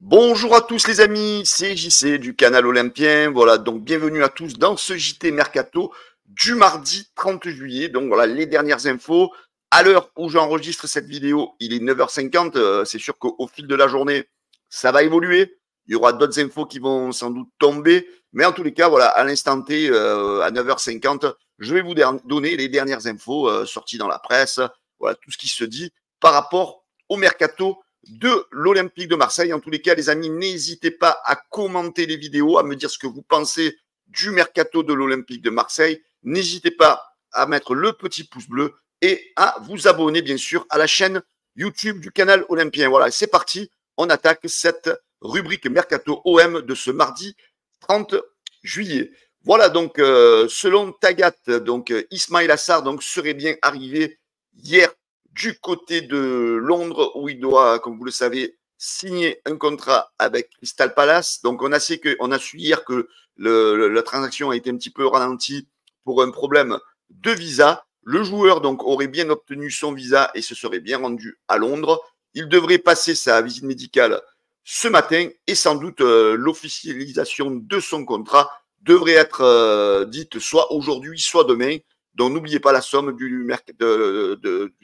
Bonjour à tous les amis, c'est JC du canal Olympien. Voilà, donc bienvenue à tous dans ce JT Mercato du mardi 30 juillet. Donc voilà, les dernières infos. À l'heure où j'enregistre cette vidéo, il est 9h50. C'est sûr qu'au fil de la journée, ça va évoluer. Il y aura d'autres infos qui vont sans doute tomber. Mais en tous les cas, voilà, à l'instant T, à 9h50, je vais vous donner les dernières infos sorties dans la presse. Voilà, tout ce qui se dit par rapport au Mercato de l'Olympique de Marseille. En tous les cas, les amis, n'hésitez pas à commenter les vidéos, à me dire ce que vous pensez du mercato de l'Olympique de Marseille. N'hésitez pas à mettre le petit pouce bleu et à vous abonner, bien sûr, à la chaîne YouTube du canal Olympien. Voilà, c'est parti. On attaque cette rubrique Mercato OM de ce mardi 30 juillet. Voilà, donc, selon Tagat, donc, Ismail Assar donc, serait bien arrivé hier du côté de Londres où il doit, comme vous le savez, signer un contrat avec Crystal Palace. Donc on a su hier que la transaction a été un petit peu ralentie pour un problème de visa. Le joueur donc aurait bien obtenu son visa et se serait bien rendu à Londres. Il devrait passer sa visite médicale ce matin et sans doute l'officialisation de son contrat devrait être dite soit aujourd'hui, soit demain. Donc n'oubliez pas la somme du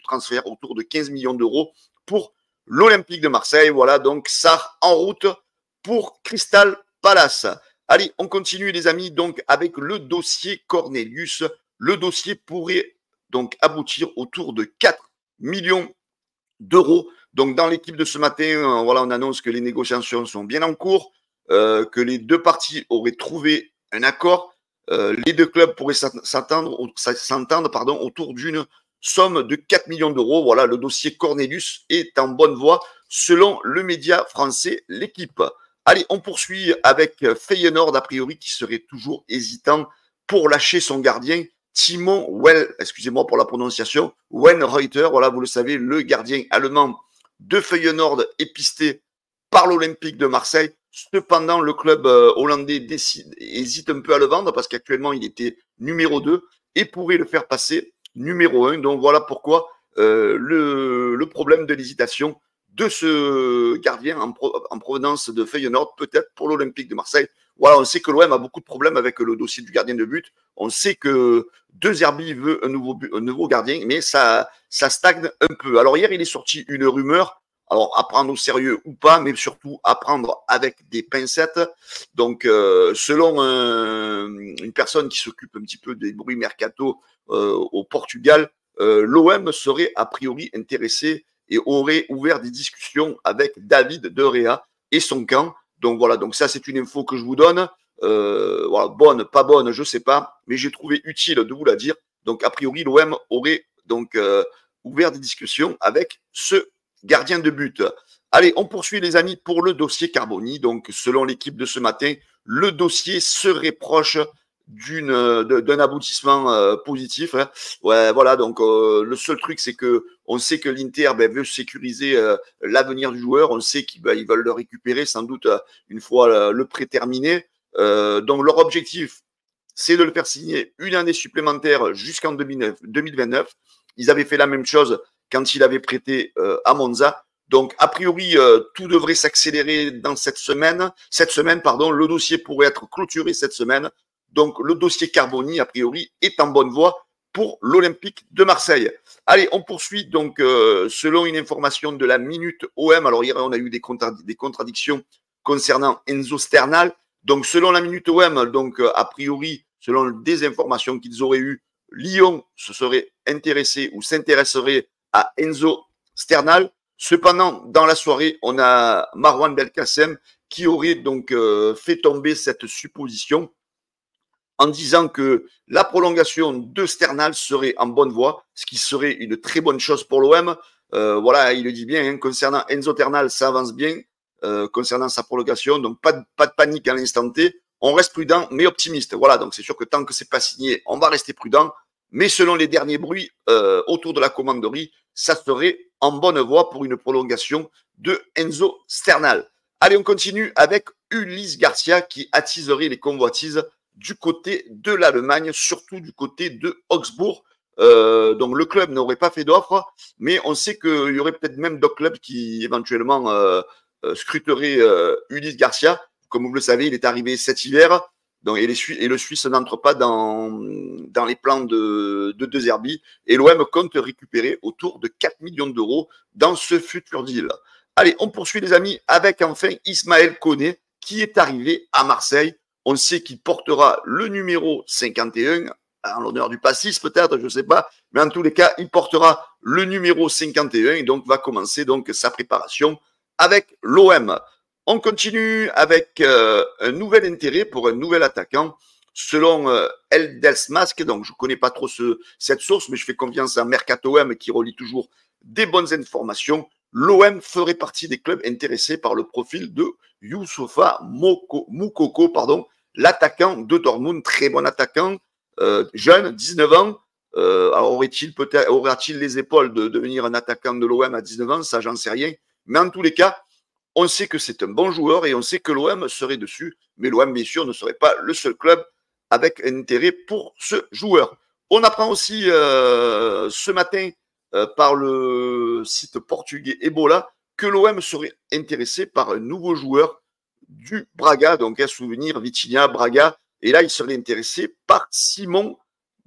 transfert autour de 15 millions d'euros pour l'Olympique de Marseille. Voilà, donc ça en route pour Crystal Palace. Allez, on continue les amis donc avec le dossier Cornelius. Le dossier pourrait donc aboutir autour de 4 millions d'euros. Donc dans l'équipe de ce matin, voilà, on annonce que les négociations sont bien en cours, que les deux parties auraient trouvé un accord. Les deux clubs pourraient s'entendre autour d'une somme de 4 millions d'euros. Voilà, le dossier Cornelius est en bonne voie selon le média français L'équipe. Allez, on poursuit avec Feyenoord, a priori, qui serait toujours hésitant pour lâcher son gardien, Timo excusez-moi pour la prononciation, Wenreuter. Voilà, vous le savez, le gardien allemand de Feyenoord est pisté par l'Olympique de Marseille. Cependant, le club hollandais hésite un peu à le vendre parce qu'actuellement, il était numéro 2 et pourrait le faire passer numéro 1. Donc voilà pourquoi le problème de l'hésitation de ce gardien en provenance de Feyenoord, peut-être pour l'Olympique de Marseille. Voilà, on sait que l'OM a beaucoup de problèmes avec le dossier du gardien de but. On sait que De Zerbi veut un nouveau gardien, mais ça stagne un peu. Alors hier, il est sorti une rumeur, alors à prendre au sérieux ou pas, mais surtout à prendre avec des pincettes. Donc, selon une personne qui s'occupe un petit peu des bruits mercato au Portugal, l'OM serait a priori intéressé et aurait ouvert des discussions avec David De Gea et son camp. Donc voilà, donc ça c'est une info que je vous donne. Voilà, bonne, pas bonne, je sais pas, mais j'ai trouvé utile de vous la dire. Donc a priori l'OM aurait donc ouvert des discussions avec ce gardien de but. Allez, on poursuit les amis pour le dossier Carboni. Donc selon l'équipe de ce matin, le dossier serait proche d'un aboutissement positif. Hein. Ouais, voilà. Donc le seul truc, c'est que on sait que l'Inter veut sécuriser l'avenir du joueur. On sait qu'ils veulent le récupérer sans doute une fois le prêt terminé. Donc leur objectif, c'est de le faire signer une année supplémentaire jusqu'en 2029. Ils avaient fait la même chose quand il avait prêté à Monza. Donc, a priori, tout devrait s'accélérer dans cette semaine. Cette semaine, pardon, le dossier pourrait être clôturé cette semaine. Donc, le dossier Carboni, a priori, est en bonne voie pour l'Olympique de Marseille. Allez, on poursuit donc selon une information de la Minute OM. Alors hier, on a eu des contradictions concernant Enzo Sternal. Donc, selon la Minute OM, donc a priori, selon des informations qu'ils auraient eues, Lyon se serait intéressé ou s'intéresserait à Enzo Sternal. Cependant, dans la soirée, on a Marwan Belkacem qui aurait donc fait tomber cette supposition en disant que la prolongation de Sternal serait en bonne voie, ce qui serait une très bonne chose pour l'OM. Voilà, il le dit bien, hein, concernant Enzo Sternal, ça avance bien, concernant sa prolongation, donc pas de panique à l'instant T. On reste prudent, mais optimiste. Voilà, donc c'est sûr que tant que c'est pas signé, on va rester prudent. Mais selon les derniers bruits autour de la commanderie, ça serait en bonne voie pour une prolongation de Enzo Sternal. Allez, on continue avec Ulysse Garcia qui attiserait les convoitises du côté de l'Allemagne, surtout du côté de Augsbourg. Donc le club n'aurait pas fait d'offre, mais on sait qu'il y aurait peut-être même d'autres clubs qui éventuellement scruterait Ulysse Garcia. Comme vous le savez, il est arrivé cet hiver. Donc, et le Suisse n'entre pas dans les plans de De Zerbi. Et l'OM compte récupérer autour de 4 millions d'euros dans ce futur deal. Allez, on poursuit les amis avec enfin Ismaël Koné qui est arrivé à Marseille. On sait qu'il portera le numéro 51, en l'honneur du passis peut-être, je ne sais pas. Mais en tous les cas, il portera le numéro 51 et donc va commencer donc sa préparation avec l'OM. On continue avec un nouvel intérêt pour un nouvel attaquant. Selon Eldelsmask, donc je ne connais pas trop cette source, mais je fais confiance à Mercato OM qui relie toujours des bonnes informations. L'OM ferait partie des clubs intéressés par le profil de Youssoufa Moukoko, l'attaquant de Dortmund, très bon attaquant, jeune, 19 ans. Alors aura-t-il les épaules de devenir un attaquant de l'OM à 19 ans? Ça, j'en sais rien. Mais en tous les cas, on sait que c'est un bon joueur et on sait que l'OM serait dessus. Mais l'OM, bien sûr, ne serait pas le seul club avec un intérêt pour ce joueur. On apprend aussi ce matin par le site portugais Ebola que l'OM serait intéressé par un nouveau joueur du Braga, donc un souvenir Vitinha, Braga, et là il serait intéressé par Simon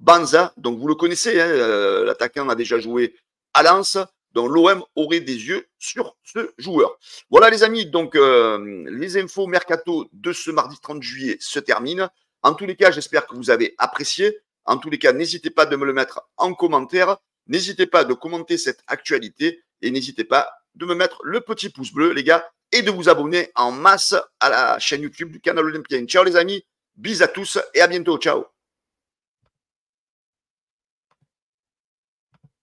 Banza, donc vous le connaissez, hein, l'attaquant a déjà joué à Lens, donc l'OM aurait des yeux sur ce joueur. Voilà les amis, donc les infos mercato de ce mardi 30 juillet se terminent. En tous les cas, j'espère que vous avez apprécié. En tous les cas, n'hésitez pas de me le mettre en commentaire. N'hésitez pas de commenter cette actualité et n'hésitez pas de me mettre le petit pouce bleu, les gars, et de vous abonner en masse à la chaîne YouTube du Canal Olympien. Ciao les amis, bisous à tous et à bientôt. Ciao.